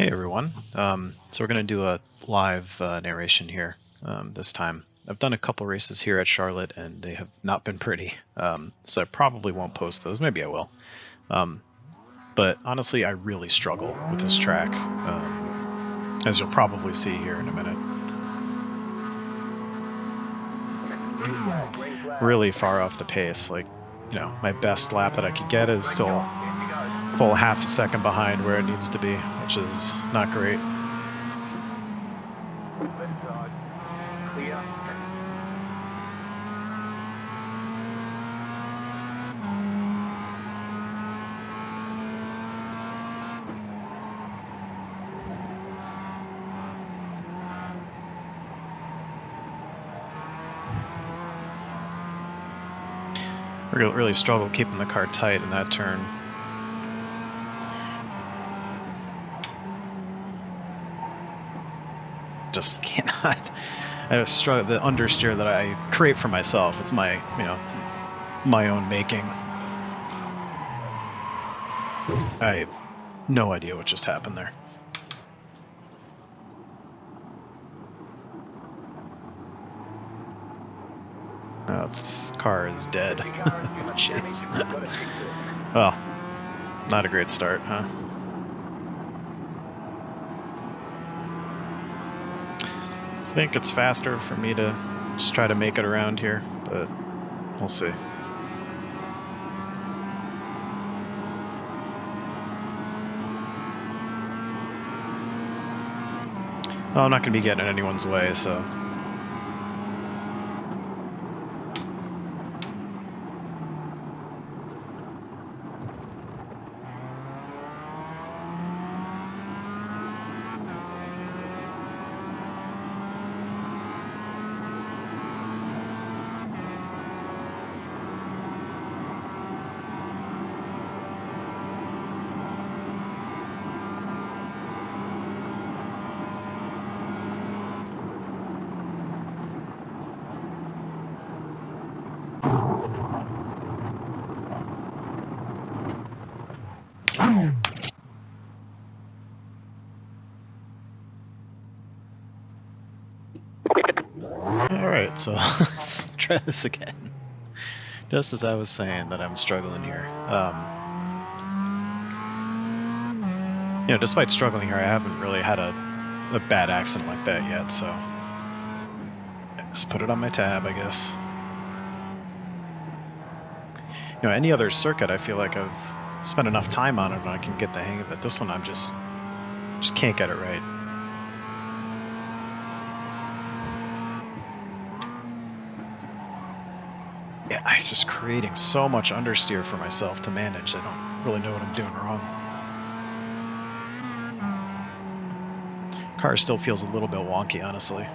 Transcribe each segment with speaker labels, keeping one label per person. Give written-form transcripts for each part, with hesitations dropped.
Speaker 1: Hey everyone. So we're going to do a live narration here this time. I've done a couple races here at Charlotte and they have not been pretty, so I probably won't post those. Maybe I will. But honestly, I really struggle with this track, as you'll probably see here in a minute. Really far off the pace. Like, you know, my best lap that I could get is still full half a second behind where it needs to be, which is not great. Really struggle keeping the car tight in that turn. Just cannot. I struggle. The understeer that I create for myself, it's my, you know, my own making. I have no idea what just happened there. Oh, this car is dead. Jeez. Well, not a great start, huh? I think it's faster for me to just try to make it around here, but we'll see. Well, I'm not going to be getting in anyone's way, so... Alright, so let's try this again. Just as I was saying that I'm struggling here. You know, despite struggling here, I haven't really had a bad accident like that yet, so... just put it on my tab, I guess. You know, any other circuit, I feel like I've spent enough time on it and I can get the hang of it. This one, I'm just can't get it right. Yeah, I'm just creating so much understeer for myself to manage. I don't really know what I'm doing wrong. Car still feels a little bit wonky, honestly.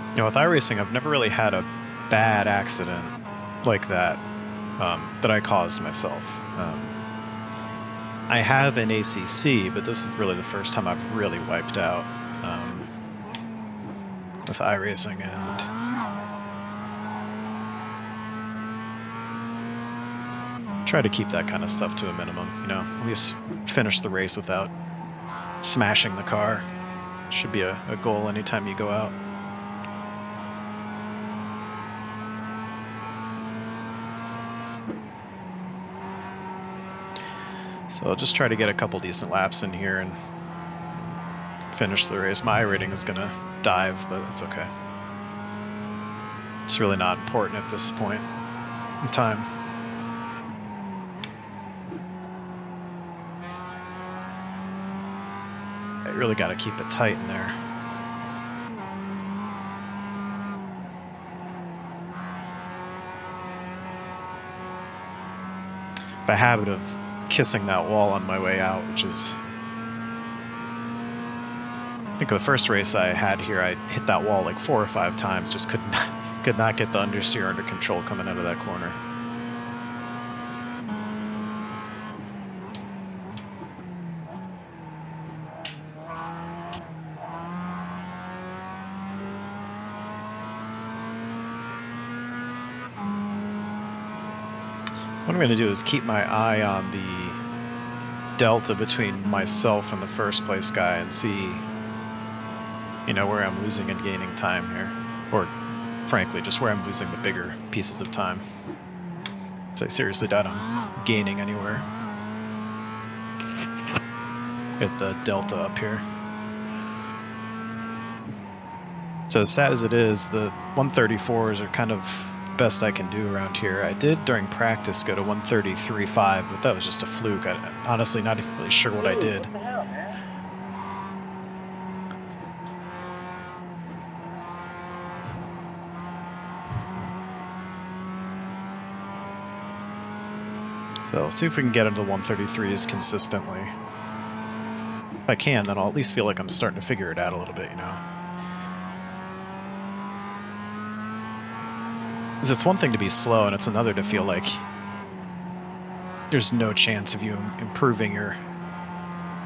Speaker 1: You know, with iRacing, I've never really had a bad accident like that that I caused myself. I have an ACC, but this is really the first time I've really wiped out with iRacing, and try to keep that kind of stuff to a minimum. You know, at least finish the race without smashing the car. Should be a goal anytime you go out. So I'll just try to get a couple decent laps in here and finish the race. My rating is gonna dive, but that's okay. It's really not important at this point in time. I really gotta keep it tight in there. I have a habit of kissing that wall on my way out, which is I think the first race I had here, I hit that wall like 4 or 5 times, just could not get the understeer under control coming out of that corner. What I'm going to do is keep my eye on the delta between myself and the first place guy and see, you know, where I'm losing and gaining time here. Or, frankly, just where I'm losing the bigger pieces of time. So I seriously doubt I'm gaining anywhere. Get the delta up here. So as sad as it is, the 134s are kind of best I can do around here. I did during practice go to 133.5, but that was just a fluke. I'm honestly not even really sure what I did.
Speaker 2: What the hell, man?
Speaker 1: So I'll see if we can get into 133s consistently. If I can, then I'll at least feel like I'm starting to figure it out a little bit, you know. Because it's one thing to be slow, and it's another to feel like there's no chance of you improving your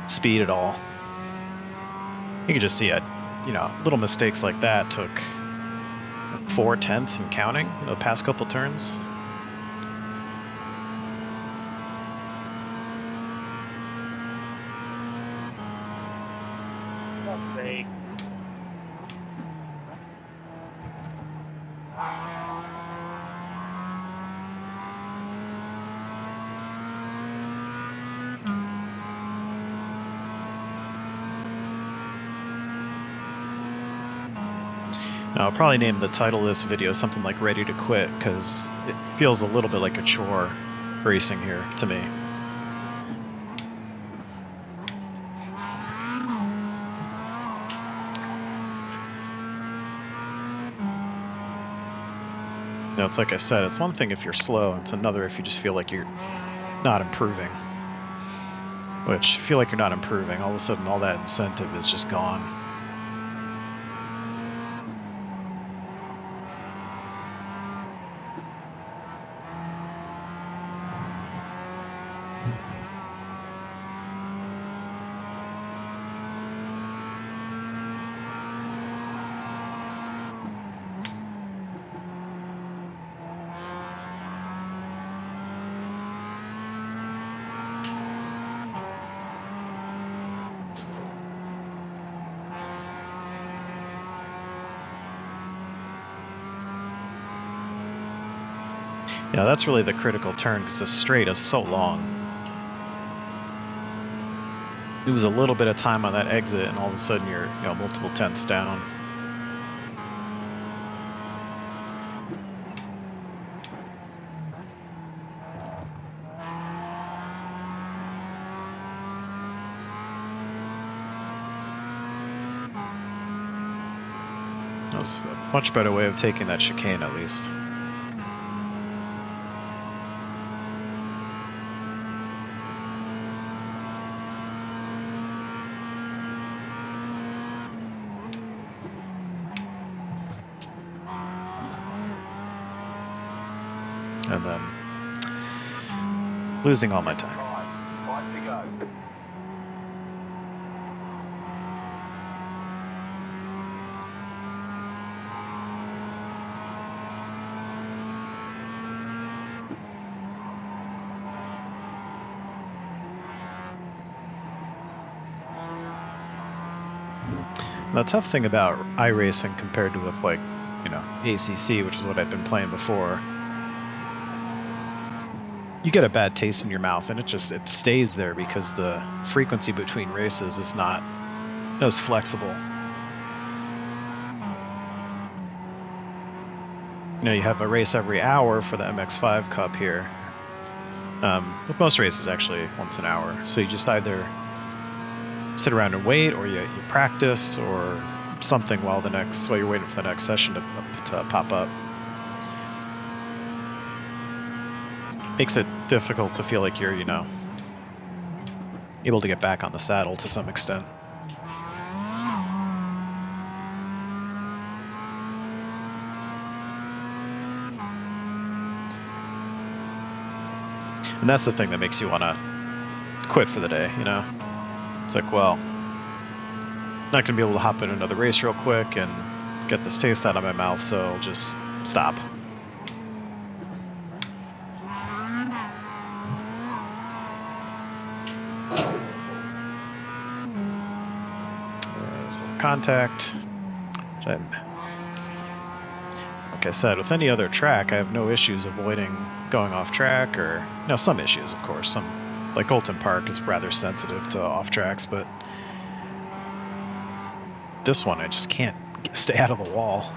Speaker 1: speed at all. You can just see it, you know, little mistakes like that took 4 tenths and counting the past couple turns.
Speaker 2: Fuck's sake.
Speaker 1: Now, I'll probably name the title of this video something like Ready to Quit, because it feels a little bit like a chore racing here to me. Now, it's like I said, it's one thing if you're slow, it's another if you just feel like you're not improving. Which, if you feel like you're not improving, all of a sudden all that incentive is just gone. Yeah, that's really the critical turn, because the straight is so long. Lose a little bit of time on that exit, and all of a sudden you're, you know, multiple tenths down. That was a much better way of taking that chicane, at least. And then losing all my time.
Speaker 2: 5 to go.
Speaker 1: The tough thing about iRacing compared to with, like, you know, ACC, which is what I've been playing before, you get a bad taste in your mouth, and it stays there because the frequency between races is not as flexible. You know, you have a race every hour for the MX-5 Cup here. With most races, actually, once an hour. So you just either sit around and wait, or you practice, or something while you're waiting for the next session to pop up. Makes it difficult to feel like you're, you know, able to get back on the saddle to some extent. And that's the thing that makes you want to quit for the day, you know? It's like, well, not going to be able to hop in another race real quick and get this taste out of my mouth, so I'll just stop. There's a contact. Like I said, with any other track, I have no issues avoiding going off track, or some issues, of course. Some, like Ulton Park, is rather sensitive to off tracks, but this one I just can't stay out of the wall.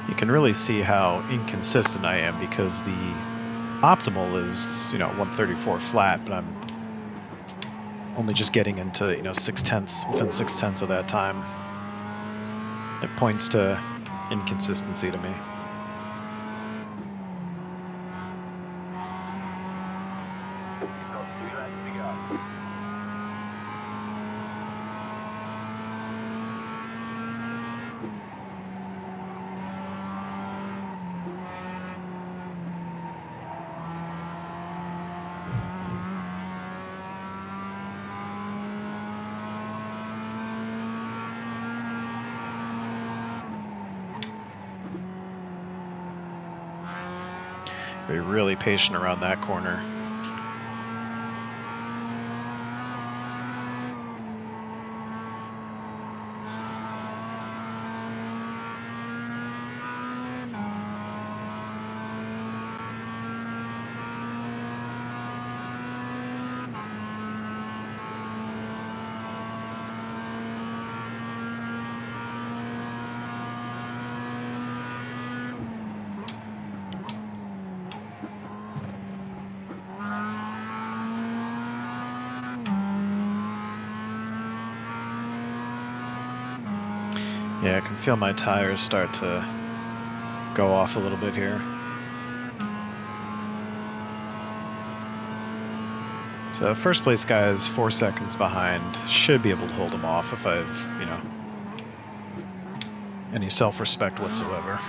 Speaker 1: You can really see how inconsistent I am, because the optimal is 134 flat, but I'm only just getting into within 6/10 of that time. It points to inconsistency to me. Be really patient around that corner. Yeah, I can feel my tires start to go off a little bit here. So first place guy is 4 seconds behind. Should be able to hold him off if I've, any self-respect whatsoever.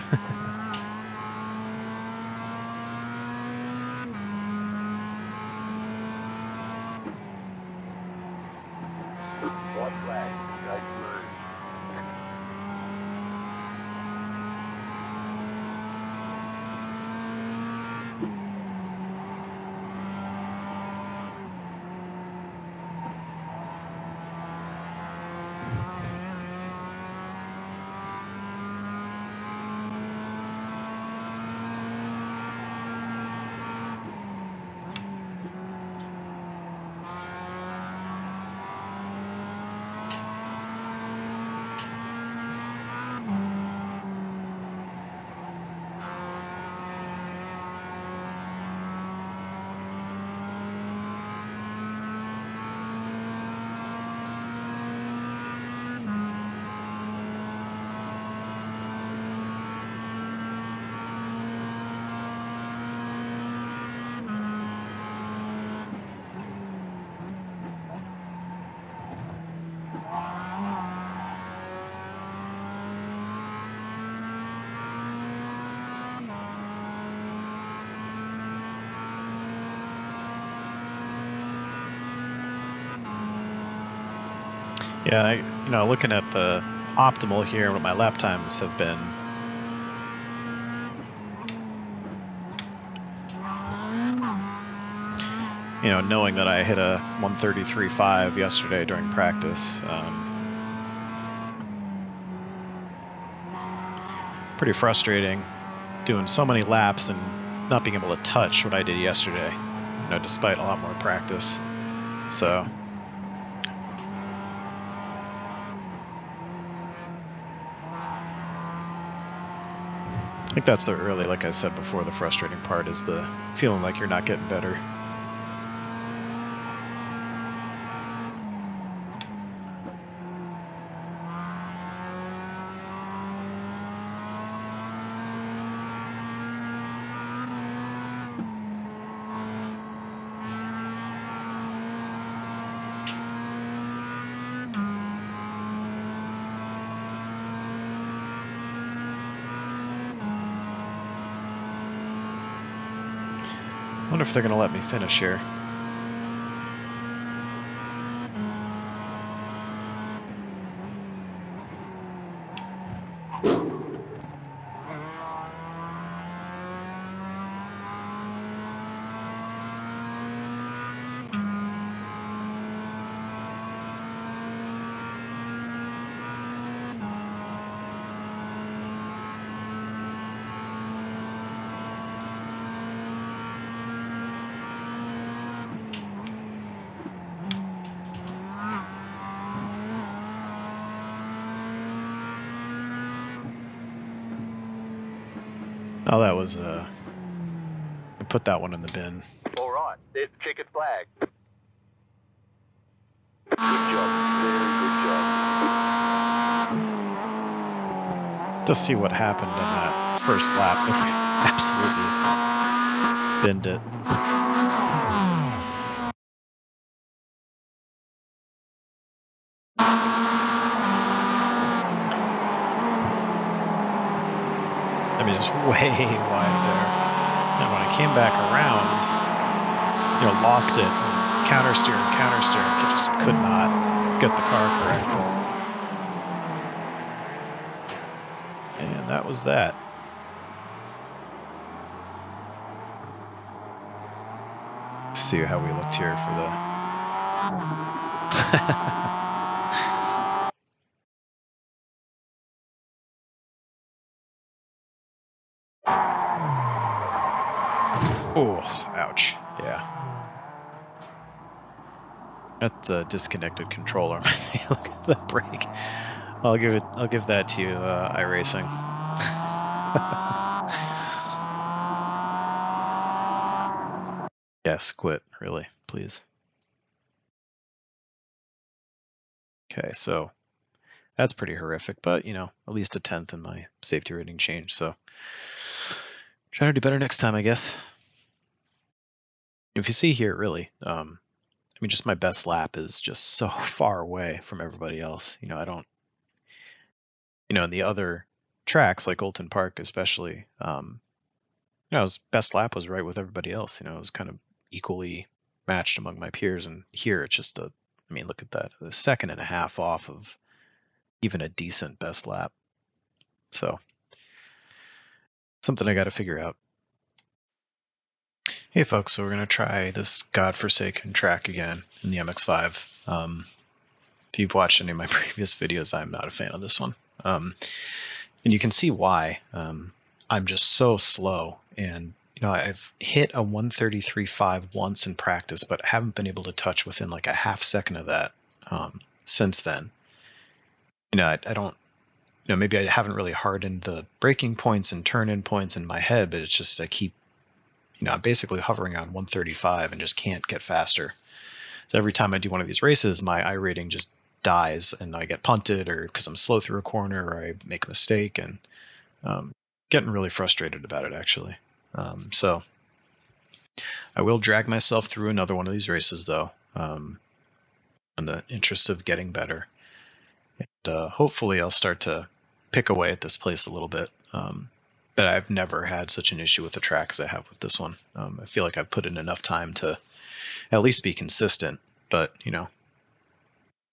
Speaker 1: Yeah, looking at the optimal here, what my lap times have been. you know, knowing that I hit a 133.5 yesterday during practice. Pretty frustrating doing so many laps and not being able to touch what I did yesterday, you know, despite a lot more practice. So I think that's the really, like I said before, the frustrating part is the feeling like you're not getting better. I wonder if they're going to let me finish here. Oh, that was, I put that one in the bin.
Speaker 2: All right, there's the checkered flag. Good job, very good job.
Speaker 1: To see what happened in that first lap, they absolutely binned it. I mean, it's way wide there. And when I came back around, you know, lost it, counter steering, just could not get the car corrected. And that was that. Let's see how we looked here for the... Oh, ouch. Yeah. That's a disconnected controller. Look at the brake. I'll give that to you, iRacing. Yes, quit, really, please. Okay, so that's pretty horrific, but you know, at least a 10th in my safety rating change, so trying to do better next time, I guess. If you see here, really, I mean, just my best lap is just so far away from everybody else. You know, I don't, you know, in the other tracks like Oulton Park, especially, you know, his best lap was right with everybody else. You know, it was kind of equally matched among my peers. And here it's just I mean, look at that, a second and a half off of even a decent best lap. So something I got to figure out. Hey folks, so we're going to try this godforsaken track again in the MX-5. If you've watched any of my previous videos, I'm not a fan of this one. And you can see why. I'm just so slow, and you know, I've hit a 133.5 once in practice, but haven't been able to touch within like a half second of that since then. You know, I don't, you know, maybe I haven't really hardened the braking points and turn-in points in my head, but it's just I keep, you know, I'm basically hovering on 135 and just can't get faster. So every time I do one of these races, my I rating just dies and I get punted, or because I'm slow through a corner, or I make a mistake, and getting really frustrated about it, actually. So I will drag myself through another one of these races, though, in the interest of getting better. And hopefully I'll start to pick away at this place a little bit. But I've never had such an issue with the track as I have with this one. I feel like I've put in enough time to at least be consistent, but you know,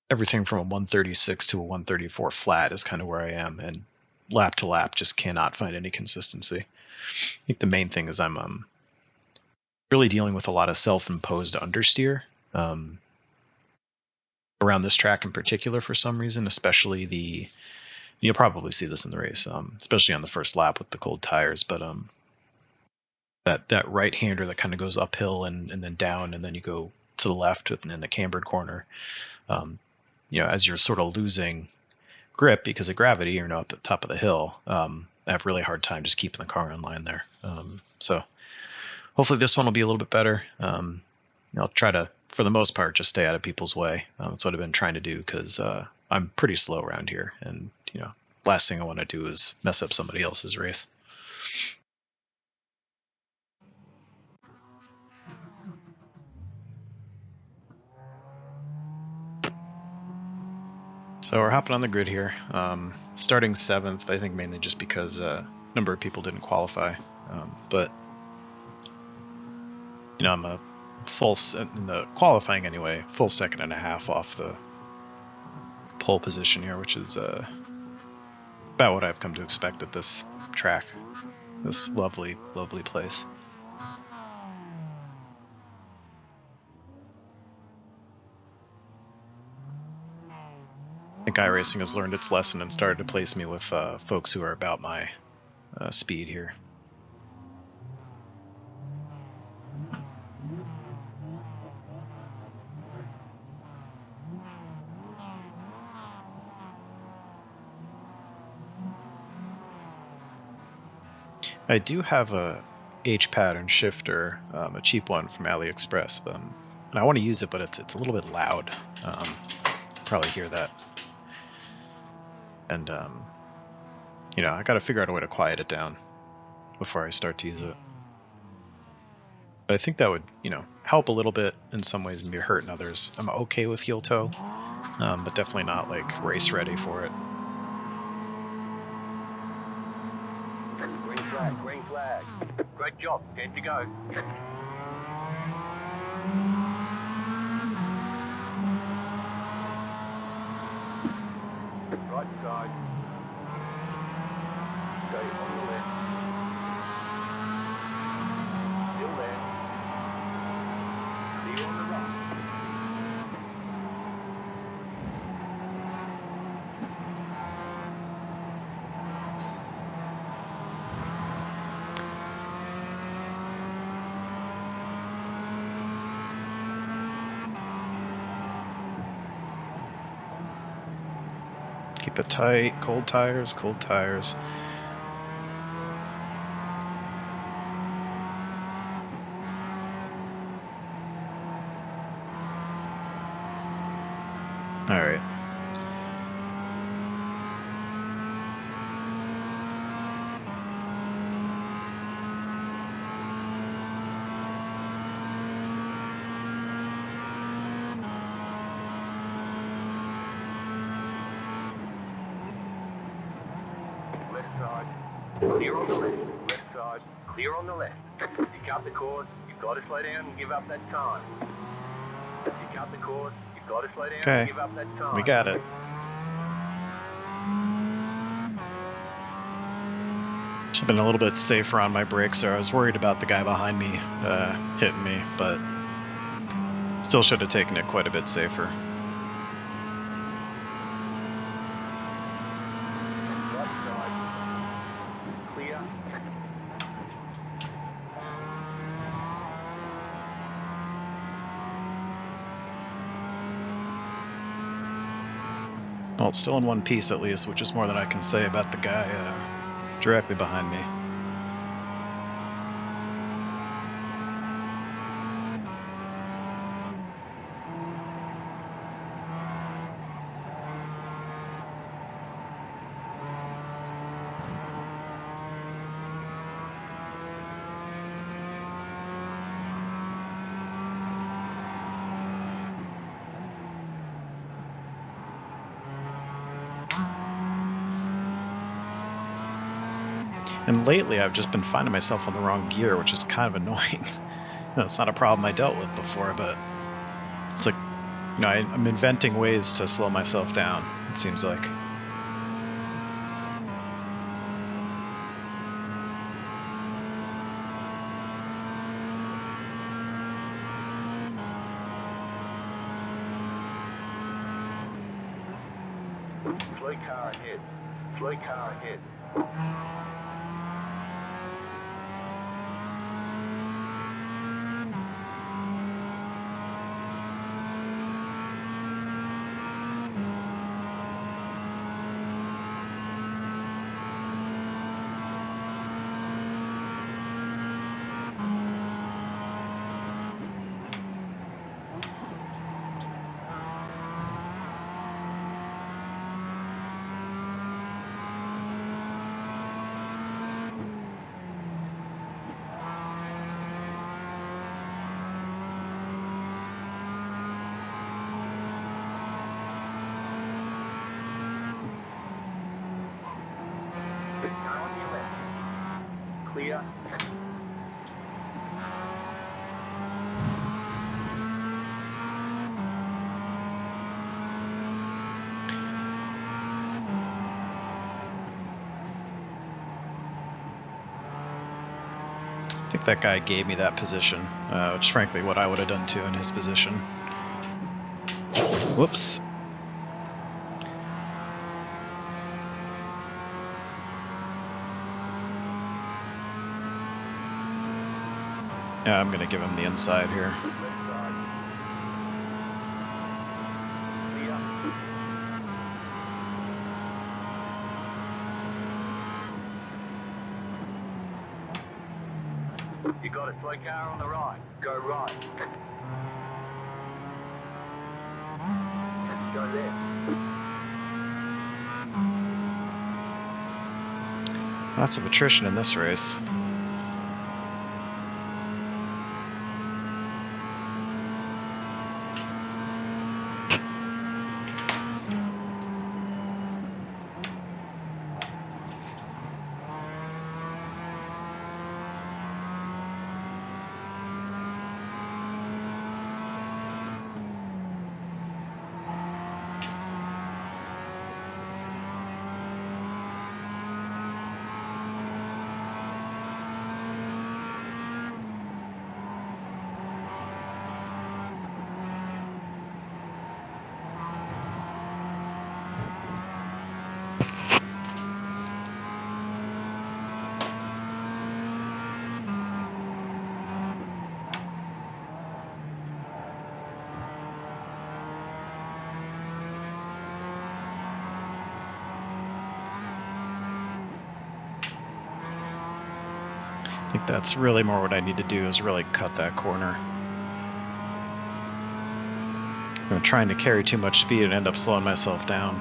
Speaker 1: everything from a 136 to a 134 flat is kind of where I am, and lap to lap just cannot find any consistency. I think the main thing is I'm really dealing with a lot of self-imposed understeer around this track in particular for some reason, especially the, you'll probably see this in the race, especially on the first lap with the cold tires, but that right-hander that kind of goes uphill and then down, and then you go to the left in the cambered corner, you know, as you're sort of losing grip because of gravity, you're up at the top of the hill, I have a really hard time just keeping the car in line there. So hopefully this one will be a little bit better. I'll try to, for the most part, just stay out of people's way. That's what I've been trying to do, because I'm pretty slow around here, and you know, last thing I want to do is mess up somebody else's race. So we're hopping on the grid here, starting 7th, I think mainly just because a number of people didn't qualify, but you know, I'm a full, in the qualifying anyway, full 2.5 seconds off the pole position here, which is about what I've come to expect at this track, this lovely, lovely place. I think iRacing has learned its lesson and started to place me with folks who are about my speed here. I do have a H-pattern shifter, a cheap one from AliExpress, and I want to use it, but it's a little bit loud. Probably hear that. And you know, I got to figure out a way to quiet it down before I start to use it. But I think that would, you know, help a little bit in some ways and be hurt in others. I'm okay with heel toe, but definitely not like race ready for it.
Speaker 2: Green flag, green flag. Great job, 10 to go. Right side. Stay on the left. Still there. Clear on the right.
Speaker 1: Keep it tight, cold tires, cold tires. All right.
Speaker 2: Clear on the left. Left side. Clear on the left. You cut the course. You've got to slow down and give up that time. You cut the course. You've got to slow down and give up that time.
Speaker 1: We got it. Should have been a little bit safer on my brakes, or I was worried about the guy behind me hitting me, but still should have taken it quite a bit safer. Well, it's still in one piece at least, which is more than I can say about the guy directly behind me. And lately I've just been finding myself on the wrong gear, which is kind of annoying. It's not a problem I dealt with before, but it's like, you know, I'm inventing ways to slow myself down, it seems like.
Speaker 2: Slow car ahead. Slow car ahead. Car on your left. Clear.
Speaker 1: I think that guy gave me that position, which is frankly what I would have done too in his position. Whoops. Yeah, I'm going to give him the inside here.
Speaker 2: Left side. Clear. You got a slow car on the right. Go right. Go left.
Speaker 1: Lots of attrition in this race. I think that's really more what I need to do is really cut that corner. I'm trying to carry too much speed and end up slowing myself down.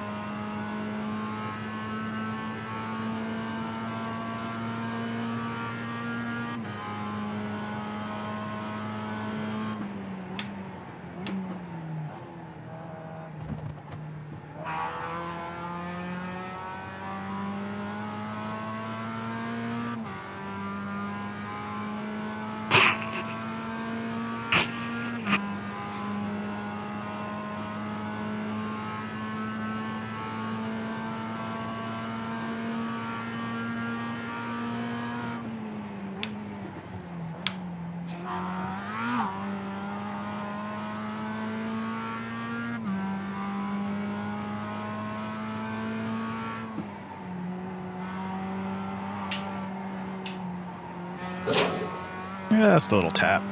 Speaker 1: Yeah, that's the little tap.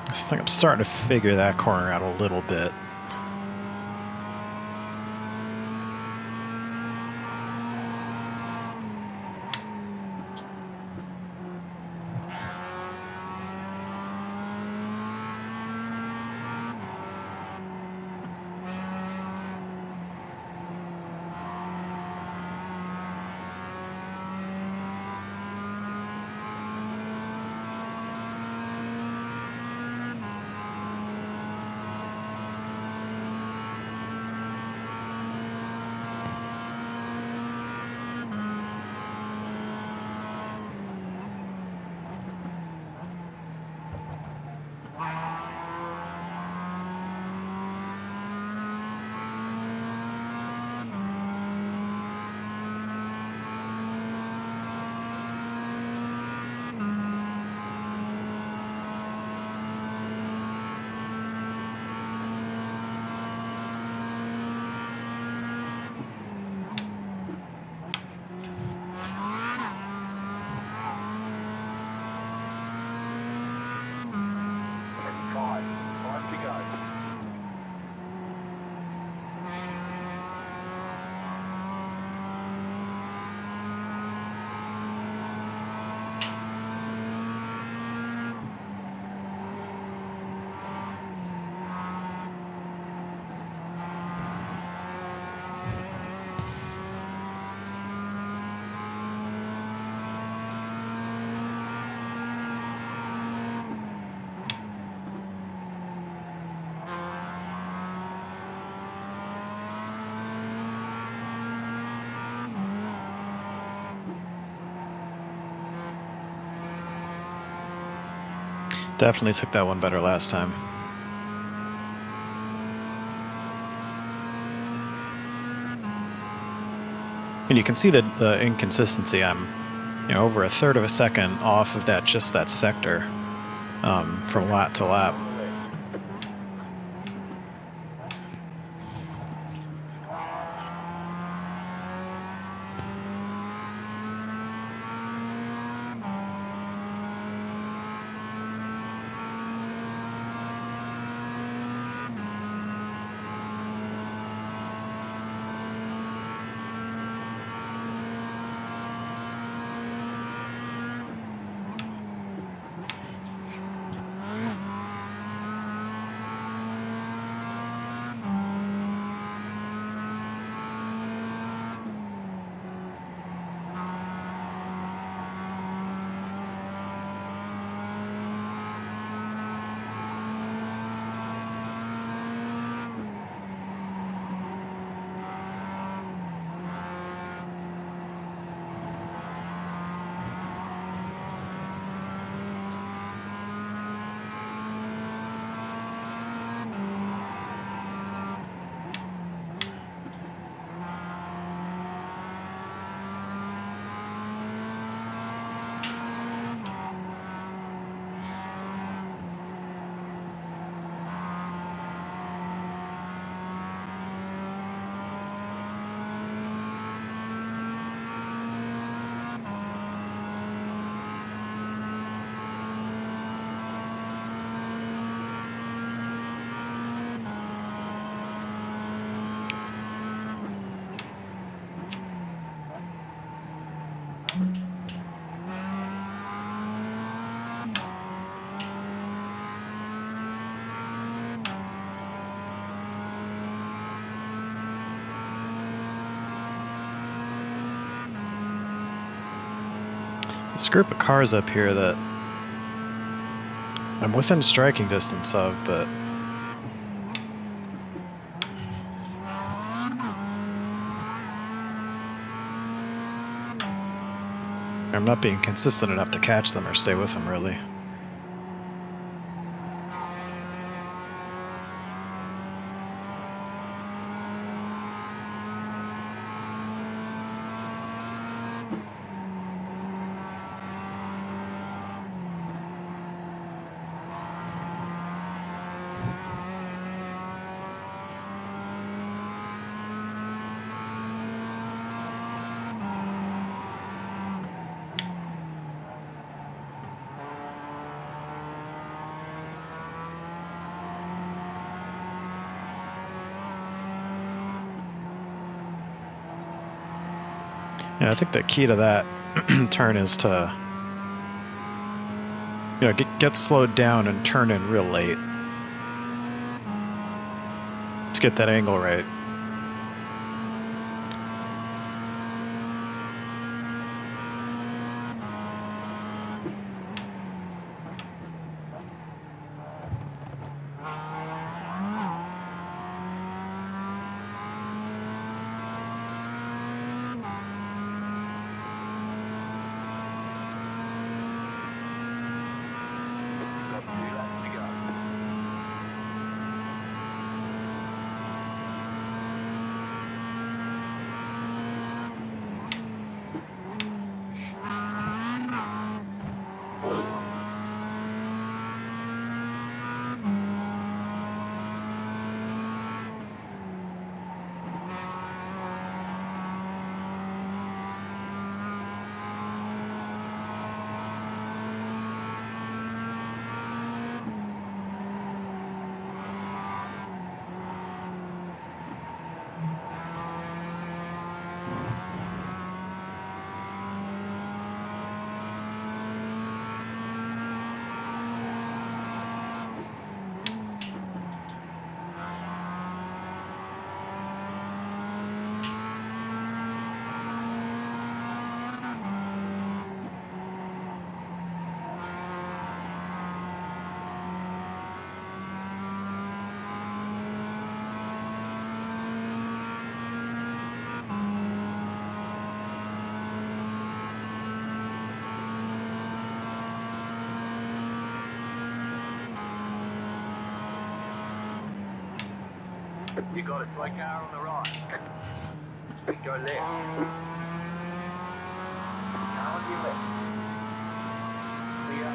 Speaker 1: I think I'm starting to figure that corner out a little bit. Definitely took that one better last time. And you can see the inconsistency. I'm, over a third of a second off of just that sector from lap to lap. This group of cars up here that I'm within striking distance of, but I'm not being consistent enough to catch them or stay with them, really. Yeah, I think the key to that turn is to, get slowed down and turn in real late. Let's get that angle right.
Speaker 2: You got a slow car on the right. Go left. Car on your left. Clear.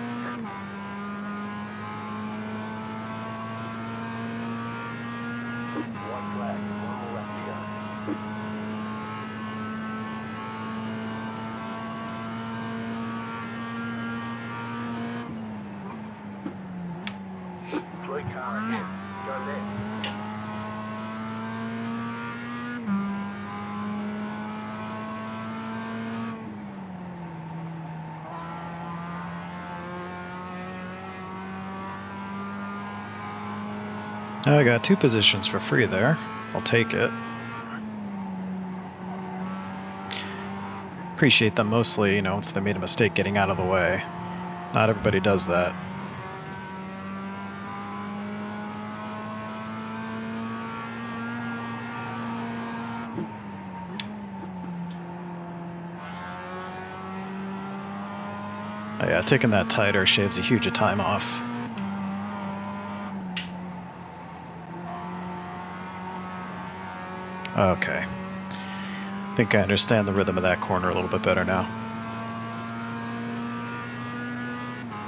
Speaker 2: White flag. One more left to go. Slow car ahead. Go left.
Speaker 1: I got 2 positions for free there. I'll take it. Appreciate them mostly, once they made a mistake getting out of the way. Not everybody does that. Oh yeah, taking that tighter shaves a huge time off. Okay. I think I understand the rhythm of that corner a little bit better now.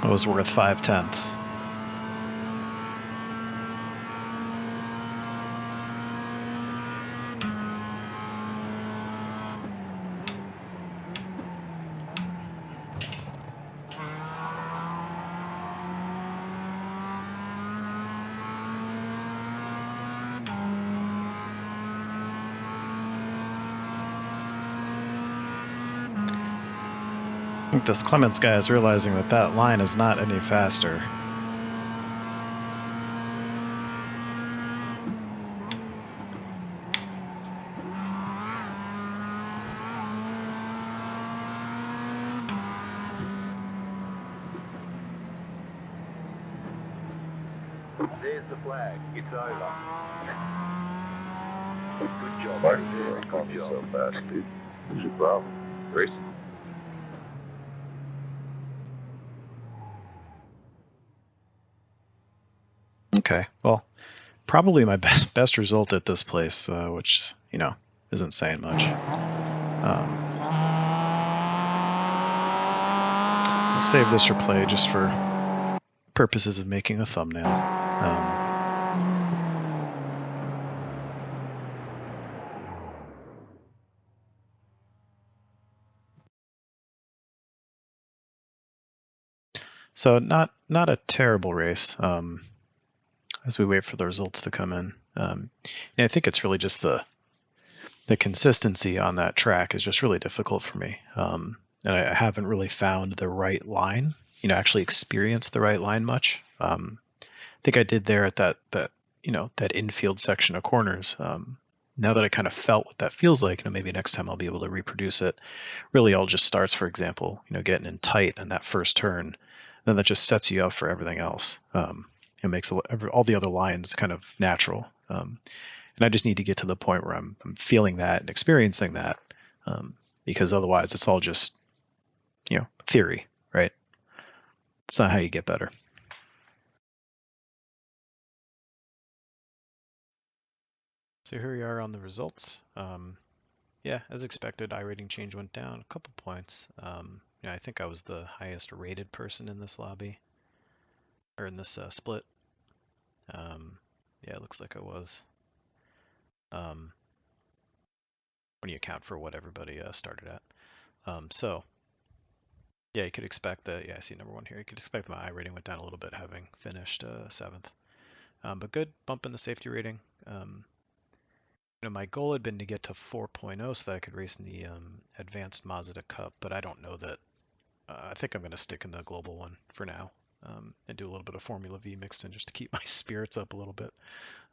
Speaker 1: It was worth 5/10. I think this Clements guy is realizing that that line is not any faster.
Speaker 2: There's the flag. It's over. Good job.
Speaker 3: Why do you call me so fast, dude? What's your problem? Racing?
Speaker 1: Okay, well, probably my best result at this place, which, isn't saying much. I'll save this replay just for purposes of making a thumbnail. So not a terrible race as we wait for the results to come in. And I think it's really just the consistency on that track is just really difficult for me. And I haven't really found the right line, actually experienced the right line much. I think I did there at that infield section of corners. Now that I kind of felt what that feels like, maybe next time I'll be able to reproduce it. Really all just starts, for example, getting in tight on that first turn. Then that just sets you up for everything else. It makes all the other lines kind of natural. And I just need to get to the point where I'm feeling that and experiencing that, because otherwise it's all just, theory, right? It's not how you get better. So here we are on the results. Yeah, as expected, iRating change went down a couple points. I think I was the highest rated person in this lobby, or in this split. Yeah, it looks like I was. When you account for what everybody started at. So, yeah, you could expect that. Yeah, I see number 1 here. You could expect that my iRating went down a little bit, having finished 7th. But good bump in the safety rating. My goal had been to get to 4.0 so that I could race in the advanced Mazda Cup, but I don't know that. I think I'm going to stick in the global one for now, and do a little bit of Formula V mixed in just to keep my spirits up a little bit.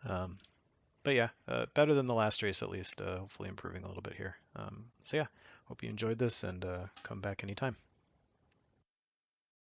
Speaker 1: But yeah, better than the last race at least. Hopefully improving a little bit here. So yeah, hope you enjoyed this, and come back anytime.